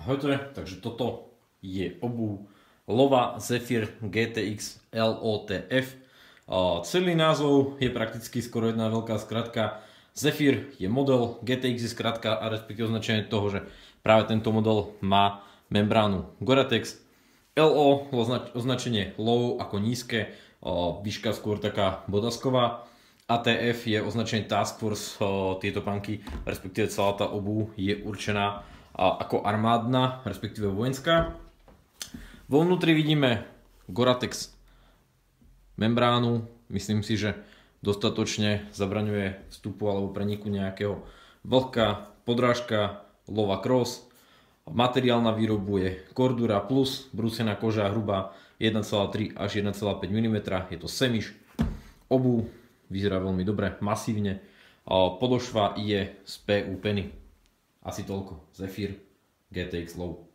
Ahojte, takže toto je obuv Lova Zephyr GTX LOTF. Celý názov je prakticky skoro jedna veľká skratka. Zephyr je model, GTX je skratka a respektíve označenie toho, že práve tento model má membránu Gore-Tex. LO označenie low ako nízke, výška skôr taká bodasková. ATF je označenie Task Force, tieto panky, respektíve celá tá obuv je určená ako armádna, respektíve vojenská. Vo vnútri vidíme Gore-Tex membránu, myslím si, že dostatočne zabraňuje vstupu alebo preniku nejakého vlhka, podrážka Lova Cross. Materiál na výrobu je Cordura Plus, brúsená koža hrubá 1,3 až 1,5 mm, je to semiš. Obuv vyzerá veľmi dobre, masívne. Podošva je z PU Penny. Asi toľko. Zephyr GTX Low.